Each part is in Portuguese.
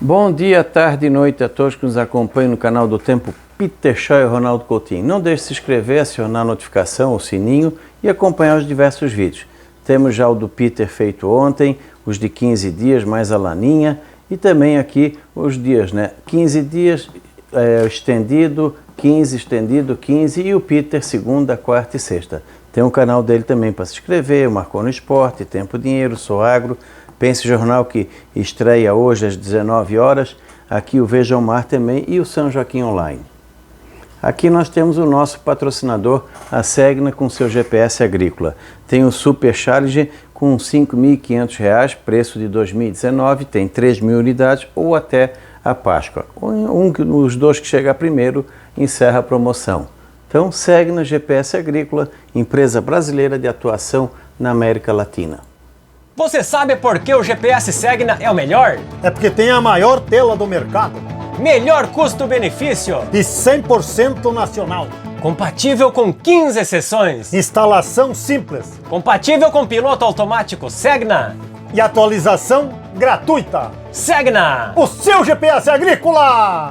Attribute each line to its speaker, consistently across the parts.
Speaker 1: Bom dia, tarde e noite a todos que nos acompanham no canal do Tempo Peter Shaw e Ronaldo Coutinho. Não deixe de se inscrever, acionar a notificação, o sininho e acompanhar os diversos vídeos. Temos já o do Peter feito ontem, os de 15 dias mais a Laninha e também aqui os dias, né? 15 dias estendido, 15 estendido, 15 e o Peter segunda, quarta e sexta. Tem um canal dele também para se inscrever, Marcou no Esporte, Tempo Dinheiro, Sou Agro. Pense Jornal que estreia hoje às 19 horas, aqui o Veja o Mar também e o São Joaquim Online. Aqui nós temos o nosso patrocinador, a Segna, com seu GPS agrícola. Tem o Super Charge com R$ 5.500, preço de 2019, tem 3.000 unidades ou até a Páscoa. Os dois que chegar primeiro encerra a promoção. Então, Segna GPS Agrícola, empresa brasileira de atuação na América Latina.
Speaker 2: Você sabe por que o GPS Segna é o melhor?
Speaker 3: É porque tem a maior tela do mercado.
Speaker 2: Melhor custo-benefício.
Speaker 3: E 100% nacional.
Speaker 2: Compatível com 15 seções.
Speaker 3: Instalação simples.
Speaker 2: Compatível com piloto automático Segna.
Speaker 3: E atualização gratuita.
Speaker 2: Segna!
Speaker 3: O seu GPS agrícola!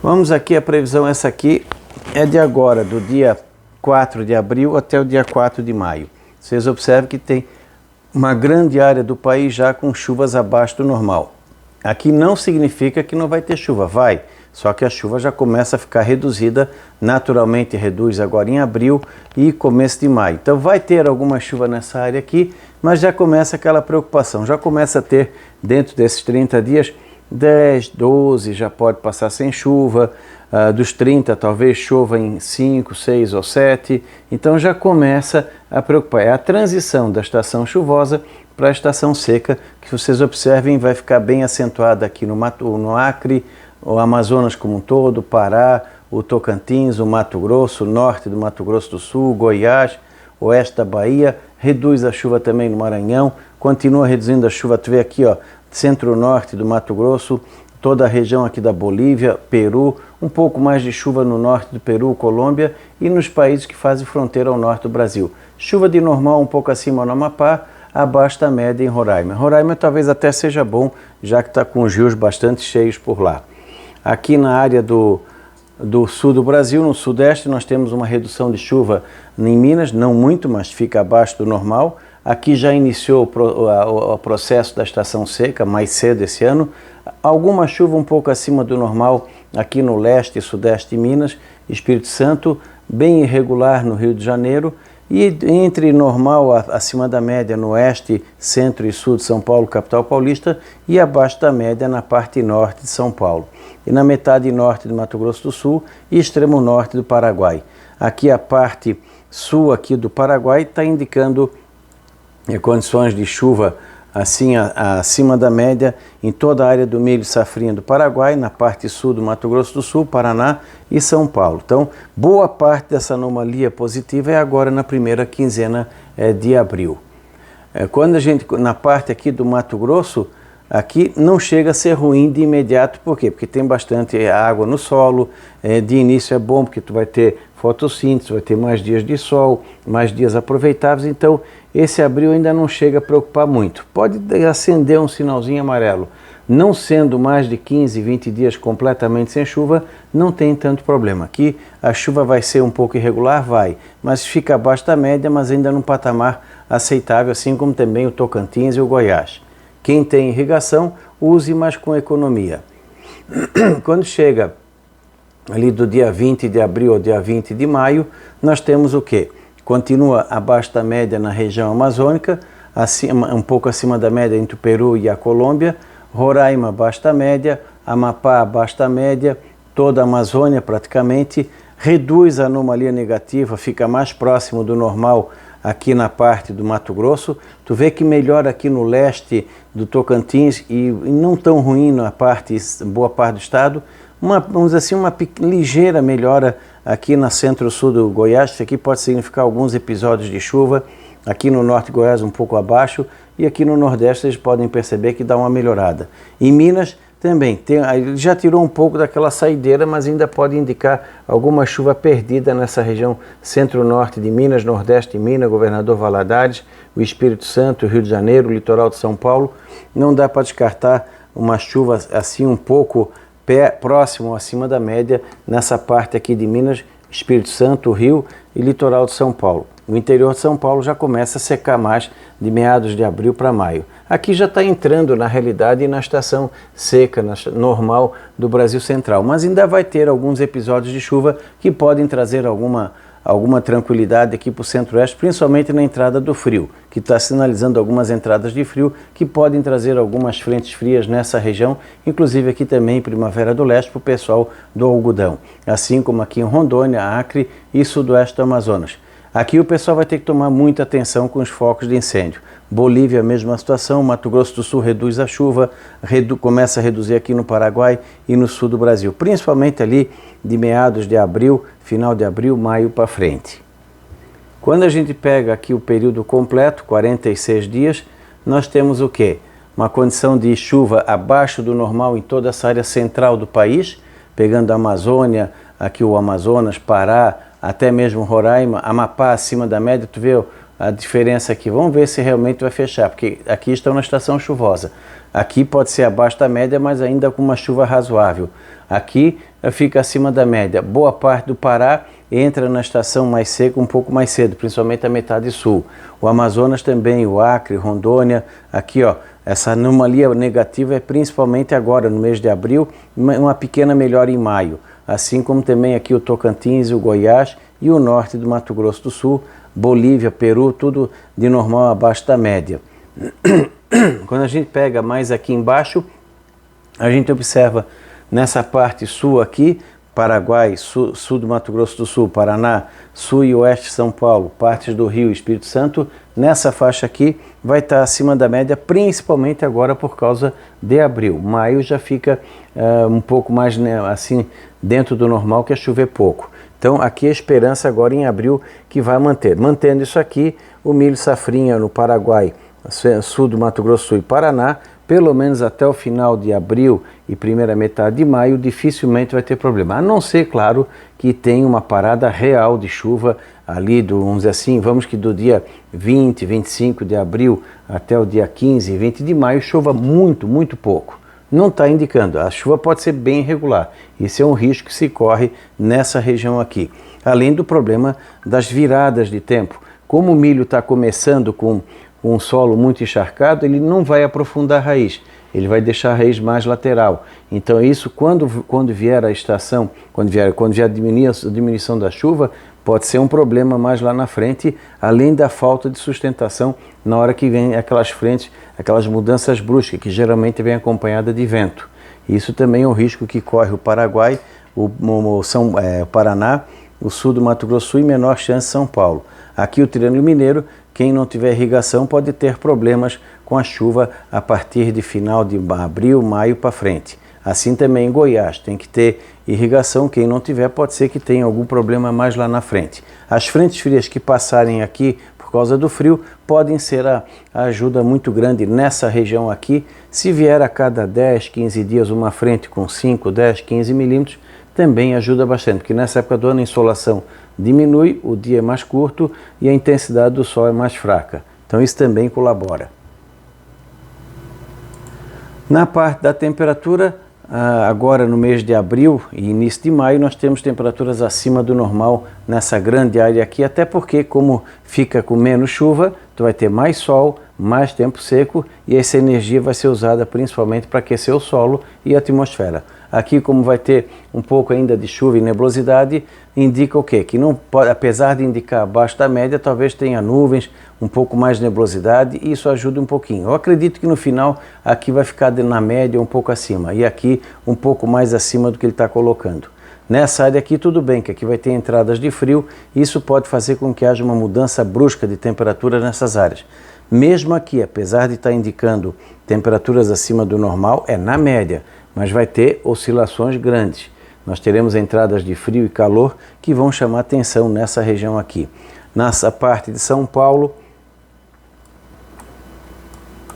Speaker 1: Vamos aqui, a previsão essa aqui é de agora, do dia 4 de abril até o dia 4 de maio. Vocês observam que tem uma grande área do país já com chuvas abaixo do normal. Aqui não significa que não vai ter chuva, vai. Só que a chuva já começa a ficar reduzida, naturalmente reduz agora em abril e começo de maio. Então vai ter alguma chuva nessa área aqui, mas já começa aquela preocupação. Já começa a ter, dentro desses 30 dias, 10, 12 já pode passar sem chuva. Dos 30 talvez chova em 5, 6 ou 7, então já começa a preocupar. É a transição da estação chuvosa para a estação seca, que vocês observem vai ficar bem acentuada aqui no Acre, o Amazonas como um todo, o Pará, o Tocantins, o Mato Grosso, o norte do Mato Grosso do Sul, Goiás, oeste da Bahia, reduz a chuva também no Maranhão, continua reduzindo a chuva, tu vê aqui, ó, centro-norte do Mato Grosso, toda a região aqui da Bolívia, Peru, um pouco mais de chuva no norte do Peru, Colômbia e nos países que fazem fronteira ao norte do Brasil. Chuva de normal um pouco acima no Amapá, abaixo da média em Roraima. Roraima talvez até seja bom, já que está com os rios bastante cheios por lá. Aqui na área do sul do Brasil, no sudeste, nós temos uma redução de chuva em Minas, não muito, mas fica abaixo do normal. Aqui já iniciou o processo da estação seca, mais cedo esse ano. Alguma chuva um pouco acima do normal aqui no leste e sudeste de Minas, Espírito Santo, bem irregular no Rio de Janeiro, e entre normal acima da média no oeste, centro e sul de São Paulo, capital paulista, e abaixo da média na parte norte de São Paulo. E na metade norte do Mato Grosso do Sul e extremo norte do Paraguai. Aqui a parte sul aqui do Paraguai está indicando condições de chuva assim acima da média em toda a área do milho safrinha do Paraguai, na parte sul do Mato Grosso do Sul, Paraná e São Paulo. Então, boa parte dessa anomalia positiva é agora na primeira quinzena de abril. Quando a gente, na parte aqui do Mato Grosso, aqui não chega a ser ruim de imediato, por quê? Porque tem bastante água no solo, de início é bom porque tu vai ter fotossíntese, vai ter mais dias de sol, mais dias aproveitáveis, então esse abril ainda não chega a preocupar muito. Pode acender um sinalzinho amarelo. Não sendo mais de 15, 20 dias completamente sem chuva, não tem tanto problema. Aqui a chuva vai ser um pouco irregular, vai, mas fica abaixo da média, mas ainda num patamar aceitável, assim como também o Tocantins e o Goiás. Quem tem irrigação, use, mas com economia. Quando chega ali do dia 20 de abril ao dia 20 de maio, nós temos o quê? Continua abaixo da média na região amazônica, um pouco acima da média entre o Peru e a Colômbia, Roraima abaixo da média, Amapá abaixo da média, toda a Amazônia praticamente, reduz a anomalia negativa, fica mais próximo do normal aqui na parte do Mato Grosso. Tu vê que melhora aqui no leste do Tocantins e não tão ruim na parte, boa parte do estado. Vamos dizer assim, uma ligeira melhora aqui na centro-sul do Goiás. Isso aqui pode significar alguns episódios de chuva. Aqui no norte de Goiás um pouco abaixo e aqui no nordeste vocês podem perceber que dá uma melhorada. Em Minas também ele já tirou um pouco daquela saideira, mas ainda pode indicar alguma chuva perdida nessa região centro-norte de Minas, nordeste de Minas, Governador Valadares, o Espírito Santo, o Rio de Janeiro, o litoral de São Paulo. Não dá para descartar uma chuva assim um pouco próximo, acima da média, nessa parte aqui de Minas, Espírito Santo, Rio e litoral de São Paulo. O interior de São Paulo já começa a secar mais de meados de abril para maio. Aqui já está entrando na realidade na estação seca, normal do Brasil Central, mas ainda vai ter alguns episódios de chuva que podem trazer alguma tranquilidade aqui para o centro-oeste, principalmente na entrada do frio, que está sinalizando algumas entradas de frio que podem trazer algumas frentes frias nessa região, inclusive aqui também em Primavera do Leste para o pessoal do algodão, assim como aqui em Rondônia, Acre e sudoeste do Amazonas. Aqui o pessoal vai ter que tomar muita atenção com os focos de incêndio. Bolívia, mesma situação, Mato Grosso do Sul reduz a chuva, começa a reduzir aqui no Paraguai e no sul do Brasil, principalmente ali de meados de abril, final de abril, maio para frente. Quando a gente pega aqui o período completo, 46 dias, nós temos o quê? Uma condição de chuva abaixo do normal em toda essa área central do país, pegando a Amazônia, aqui o Amazonas, Pará, até mesmo Roraima, Amapá acima da média. Tu vê a diferença aqui? Vamos ver se realmente vai fechar, porque aqui está na estação chuvosa. Aqui pode ser abaixo da média, mas ainda com uma chuva razoável. Aqui fica acima da média. Boa parte do Pará entra na estação mais seca um pouco mais cedo, principalmente a metade sul. O Amazonas também, o Acre, Rondônia, aqui ó, essa anomalia negativa é principalmente agora, no mês de abril, uma pequena melhora em maio. Assim como também aqui o Tocantins, o Goiás e o norte do Mato Grosso do Sul, Bolívia, Peru, tudo de normal abaixo da média. Quando a gente pega mais aqui embaixo, a gente observa nessa parte sul aqui, Paraguai, sul do Mato Grosso do Sul, Paraná, sul e oeste de São Paulo, partes do Rio e Espírito Santo, nessa faixa aqui vai estar acima da média, principalmente agora por causa de abril. Maio já fica um pouco mais, né, assim, dentro do normal, que é chover pouco. Então aqui a esperança agora em abril que vai manter. Mantendo isso aqui, o milho safrinha no Paraguai, sul do Mato Grosso do Sul e Paraná, pelo menos até o final de abril e primeira metade de maio, dificilmente vai ter problema. A não ser, claro, que tenha uma parada real de chuva ali, vamos dizer assim, vamos que do dia 20, 25 de abril até o dia 15, 20 de maio, chova muito, muito pouco. Não está indicando, a chuva pode ser bem irregular. Esse é um risco que se corre nessa região aqui. Além do problema das viradas de tempo. Como o milho está começando com um solo muito encharcado, ele não vai aprofundar a raiz, ele vai deixar a raiz mais lateral. Então isso, quando vier a estação, quando vier a diminuição da chuva, pode ser um problema mais lá na frente, além da falta de sustentação na hora que vem aquelas frentes, aquelas mudanças bruscas, que geralmente vem acompanhada de vento. Isso também é um risco que corre o Paraguai, o Paraná, o sul do Mato Grosso e menor chance São Paulo. Aqui o Triângulo Mineiro, quem não tiver irrigação pode ter problemas com a chuva a partir de final de abril, maio para frente. Assim também em Goiás, tem que ter irrigação, quem não tiver pode ser que tenha algum problema mais lá na frente. As frentes frias que passarem aqui por causa do frio podem ser a ajuda muito grande nessa região aqui. Se vier a cada 10, 15 dias uma frente com 5, 10, 15 milímetros, também ajuda bastante, porque nessa época do ano a insolação diminui, o dia é mais curto e a intensidade do sol é mais fraca. Então isso também colabora. Na parte da temperatura, agora no mês de abril e início de maio, nós temos temperaturas acima do normal nessa grande área aqui, até porque como fica com menos chuva, tu vai ter mais sol, mais tempo seco e essa energia vai ser usada principalmente para aquecer o solo e a atmosfera. Aqui, como vai ter um pouco ainda de chuva e nebulosidade, indica o quê? Que não pode, apesar de indicar abaixo da média, talvez tenha nuvens, um pouco mais de nebulosidade e isso ajuda um pouquinho. Eu acredito que no final aqui vai ficar na média um pouco acima e aqui um pouco mais acima do que ele está colocando. Nessa área aqui tudo bem, que aqui vai ter entradas de frio e isso pode fazer com que haja uma mudança brusca de temperatura nessas áreas. Mesmo aqui, apesar de estar indicando temperaturas acima do normal, é na média, mas vai ter oscilações grandes. Nós teremos entradas de frio e calor que vão chamar atenção nessa região aqui. Nessa parte de São Paulo,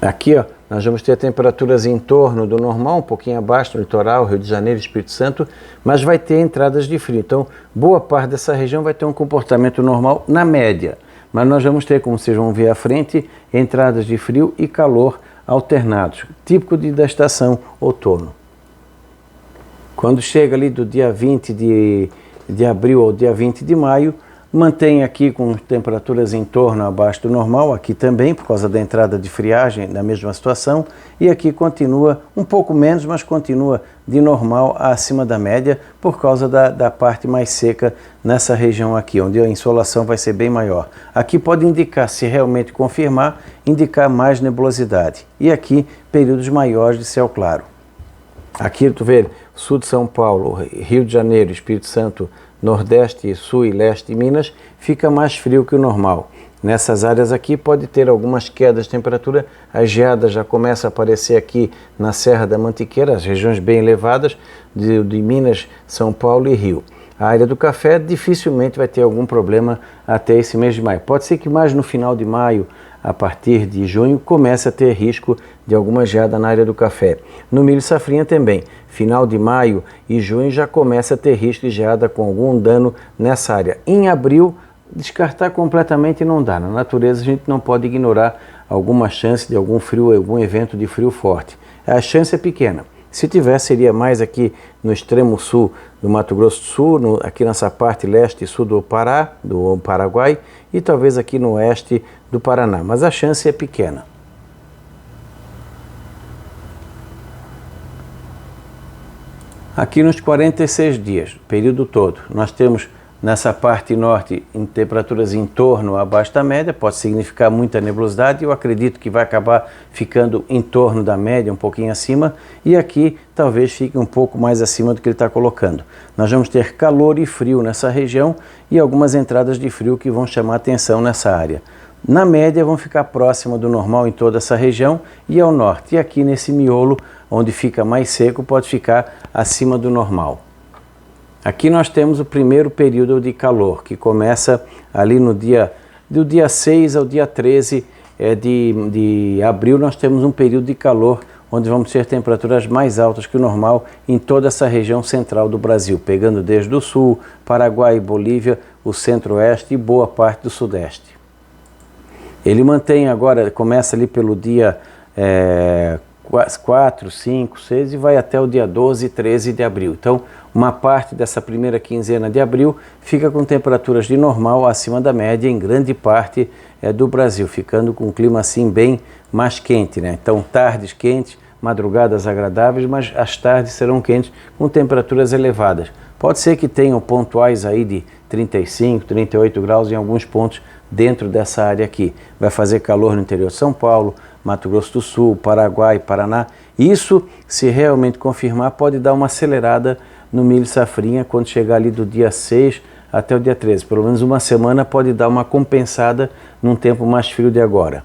Speaker 1: aqui ó, nós vamos ter temperaturas em torno do normal, um pouquinho abaixo do litoral, Rio de Janeiro, Espírito Santo, mas vai ter entradas de frio. Então, boa parte dessa região vai ter um comportamento normal na média. Mas nós vamos ter, como vocês vão ver à frente, entradas de frio e calor alternados, típico da estação outono. Quando chega ali do dia 20 de abril ao dia 20 de maio, mantém aqui com temperaturas em torno abaixo do normal, aqui também por causa da entrada de friagem na mesma situação, e aqui continua um pouco menos, mas continua de normal acima da média por causa da parte mais seca nessa região aqui, onde a insolação vai ser bem maior. Aqui pode indicar, se realmente confirmar, indicar mais nebulosidade. E aqui períodos maiores de céu claro. Aqui tu vê sul de São Paulo, Rio de Janeiro, Espírito Santo, Nordeste, Sul e Leste de Minas, fica mais frio que o normal. Nessas áreas aqui pode ter algumas quedas de temperatura, a geada já começa a aparecer aqui na Serra da Mantiqueira, as regiões bem elevadas de Minas, São Paulo e Rio. A área do café dificilmente vai ter algum problema até esse mês de maio. Pode ser que mais no final de maio, a partir de junho, comece a ter risco de alguma geada na área do café. No milho safrinha também, final de maio e junho já começa a ter risco de geada com algum dano nessa área. Em abril, descartar completamente não dá. Na natureza a gente não pode ignorar alguma chance de algum frio, algum evento de frio forte. A chance é pequena. Se tiver, seria mais aqui no extremo sul do Mato Grosso do Sul, aqui nessa parte leste e sul do Pará, do Paraguai, e talvez aqui no oeste do Paraná, mas a chance é pequena. Aqui nos 46 dias, período todo, nós temos nessa parte norte em temperaturas em torno abaixo da média, pode significar muita nebulosidade, eu acredito que vai acabar ficando em torno da média, um pouquinho acima, e aqui talvez fique um pouco mais acima do que ele está colocando. Nós vamos ter calor e frio nessa região e algumas entradas de frio que vão chamar atenção nessa área. Na média vão ficar próximo do normal em toda essa região e ao norte, e aqui nesse miolo, onde fica mais seco, pode ficar acima do normal. Aqui nós temos o primeiro período de calor, que começa ali do dia 6 ao dia 13 de abril, nós temos um período de calor, onde vamos ter temperaturas mais altas que o normal em toda essa região central do Brasil, pegando desde o sul, Paraguai, Bolívia, o centro-oeste e boa parte do sudeste. Ele mantém agora, começa ali pelo dia 4, 5, 6 e vai até o dia 12 e 13 de abril. Então, uma parte dessa primeira quinzena de abril fica com temperaturas de normal acima da média em grande parte do Brasil, ficando com um clima assim bem mais quente, né? Então, tardes quentes, madrugadas agradáveis, mas as tardes serão quentes com temperaturas elevadas. Pode ser que tenham pontuais aí de 35, 38 graus em alguns pontos dentro dessa área aqui. Vai fazer calor no interior de São Paulo, Mato Grosso do Sul, Paraguai, Paraná. Isso, se realmente confirmar, pode dar uma acelerada no milho safrinha quando chegar ali do dia 6 até o dia 13. Pelo menos uma semana pode dar uma compensada num tempo mais frio de agora.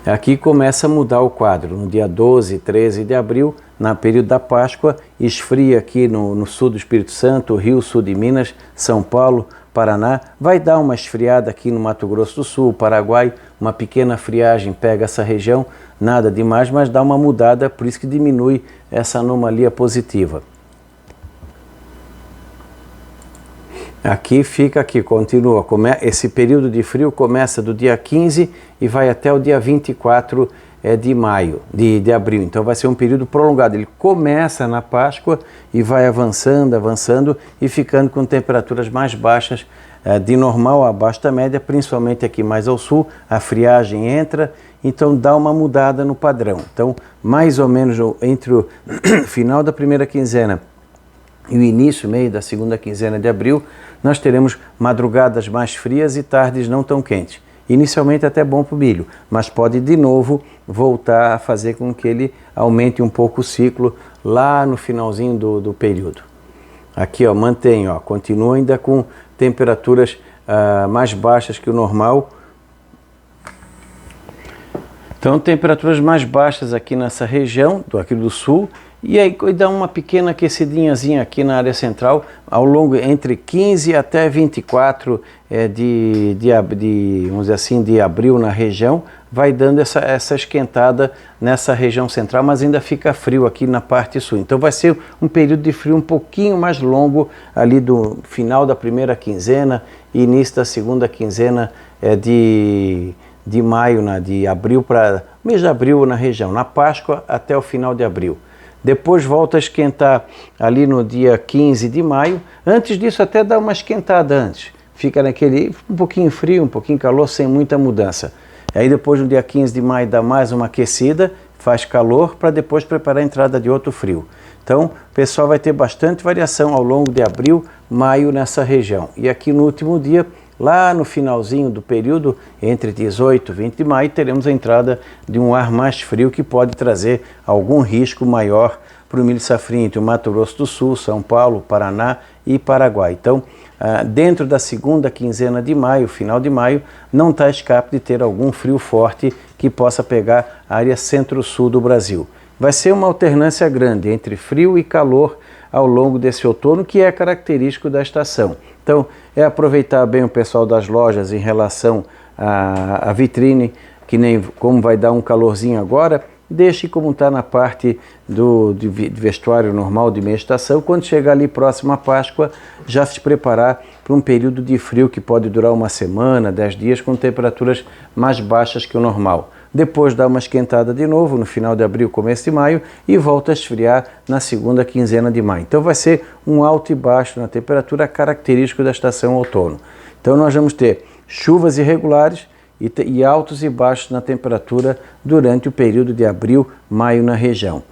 Speaker 1: Aqui começa a mudar o quadro. No dia 12 e 13 de abril, no período da Páscoa, esfria aqui no sul do Espírito Santo, Rio, sul de Minas, São Paulo, Paraná. Vai dar uma esfriada aqui no Mato Grosso do Sul, Paraguai, uma pequena friagem pega essa região, nada demais, mas dá uma mudada, por isso que diminui essa anomalia positiva. Aqui fica aqui, continua, esse período de frio começa do dia 15 e vai até o dia 24 de maio, de abril, então vai ser um período prolongado. Ele começa na Páscoa e vai avançando e ficando com temperaturas mais baixas, de normal abaixo da média, principalmente aqui mais ao sul, a friagem entra, então dá uma mudada no padrão. Então, mais ou menos entre o final da primeira quinzena e o início, meio da segunda quinzena de abril, nós teremos madrugadas mais frias e tardes não tão quentes. Inicialmente até bom para o milho, mas pode de novo voltar a fazer com que ele aumente um pouco o ciclo lá no finalzinho do período. Aqui, ó, mantém, ó, continua ainda com temperaturas mais baixas que o normal. Então, temperaturas mais baixas aqui nessa região, aqui do sul, E aí dá uma pequena aquecidinhazinha aqui na área central, ao longo entre 15 até 24 vamos dizer assim, de abril na região, vai dando essa esquentada nessa região central, mas ainda fica frio aqui na parte sul. Então vai ser um período de frio um pouquinho mais longo ali do final da primeira quinzena e início da segunda quinzena de maio, de abril para mês de abril na região, na Páscoa até o final de abril. Depois volta a esquentar ali no dia 15 de maio. Antes disso até dá uma esquentada antes. Fica naquele um pouquinho frio, um pouquinho calor, sem muita mudança. Aí depois no dia 15 de maio dá mais uma aquecida, faz calor para depois preparar a entrada de outro frio. Então o pessoal vai ter bastante variação ao longo de abril, maio nessa região. E aqui no último dia, lá no finalzinho do período, entre 18 e 20 de maio, teremos a entrada de um ar mais frio que pode trazer algum risco maior para o milho safrinha entre o Mato Grosso do Sul, São Paulo, Paraná e Paraguai. Então, dentro da segunda quinzena de maio, final de maio, não está escape de ter algum frio forte que possa pegar a área centro-sul do Brasil. Vai ser uma alternância grande entre frio e calor ao longo desse outono, que é característico da estação. Então, é aproveitar bem o pessoal das lojas em relação à vitrine, que nem como vai dar um calorzinho agora, deixe como está na parte de vestuário normal de meia estação. Quando chegar ali próximo à Páscoa, já se preparar para um período de frio que pode durar uma semana, 10 dias, com temperaturas mais baixas que o normal. Depois dá uma esquentada de novo no final de abril, começo de maio, e volta a esfriar na segunda quinzena de maio. Então vai ser um alto e baixo na temperatura característico da estação outono. Então nós vamos ter chuvas irregulares e altos e baixos na temperatura durante o período de abril, maio na região.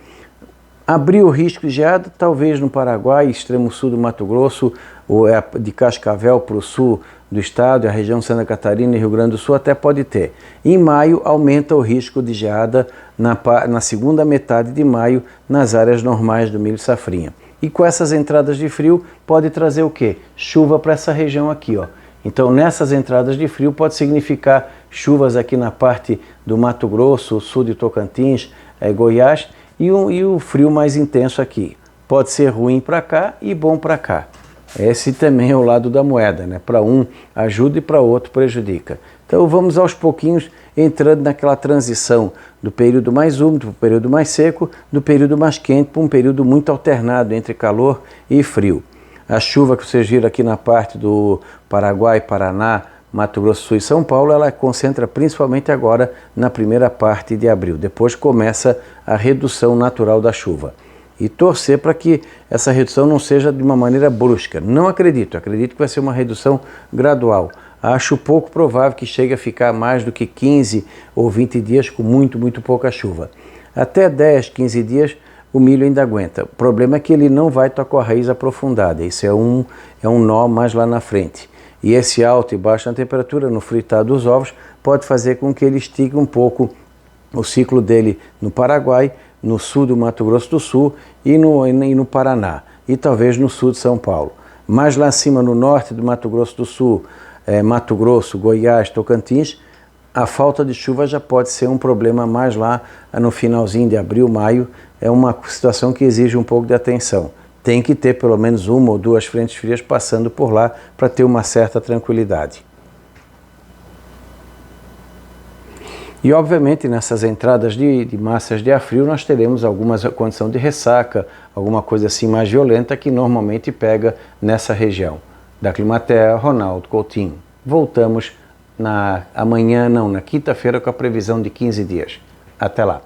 Speaker 1: Abril, risco de geada, talvez no Paraguai, extremo sul do Mato Grosso, ou de Cascavel para o sul do estado, a região Santa Catarina e Rio Grande do Sul até pode ter. Em maio, aumenta o risco de geada na segunda metade de maio, nas áreas normais do milho safrinha. E com essas entradas de frio, pode trazer o quê? Chuva para essa região aqui, ó. Então, nessas entradas de frio, pode significar chuvas aqui na parte do Mato Grosso, sul de Tocantins, Goiás, e o frio mais intenso aqui. Pode ser ruim para cá e bom para cá. Esse também é o lado da moeda, né? Para um ajuda e para outro prejudica. Então vamos aos pouquinhos entrando naquela transição do período mais úmido para o período mais seco, do período mais quente para um período muito alternado entre calor e frio. A chuva que vocês viram aqui na parte do Paraguai, Paraná, Mato Grosso do Sul e São Paulo, ela concentra principalmente agora na primeira parte de abril. Depois começa a redução natural da chuva. E torcer para que essa redução não seja de uma maneira brusca. Não acredito que vai ser uma redução gradual. Acho pouco provável que chegue a ficar mais do que 15 ou 20 dias com muito pouca chuva. Até 10, 15 dias o milho ainda aguenta. O problema é que ele não vai estar com a raiz aprofundada. Isso é um nó mais lá na frente. E esse alto e baixo na temperatura, no fritar dos ovos, pode fazer com que ele estique um pouco o ciclo dele no Paraguai, no sul do Mato Grosso do Sul e no Paraná, e talvez no sul de São Paulo. Mais lá acima, no norte do Mato Grosso do Sul, Mato Grosso, Goiás, Tocantins, a falta de chuva já pode ser um problema mais lá no finalzinho de abril, maio. É uma situação que exige um pouco de atenção. Tem que ter pelo menos uma ou duas frentes frias passando por lá para ter uma certa tranquilidade. E obviamente nessas entradas de massas de ar frio nós teremos alguma condição de ressaca, alguma coisa assim mais violenta que normalmente pega nessa região. Da Climatea, Ronaldo Coutinho. Voltamos na quinta-feira com a previsão de 15 dias. Até lá!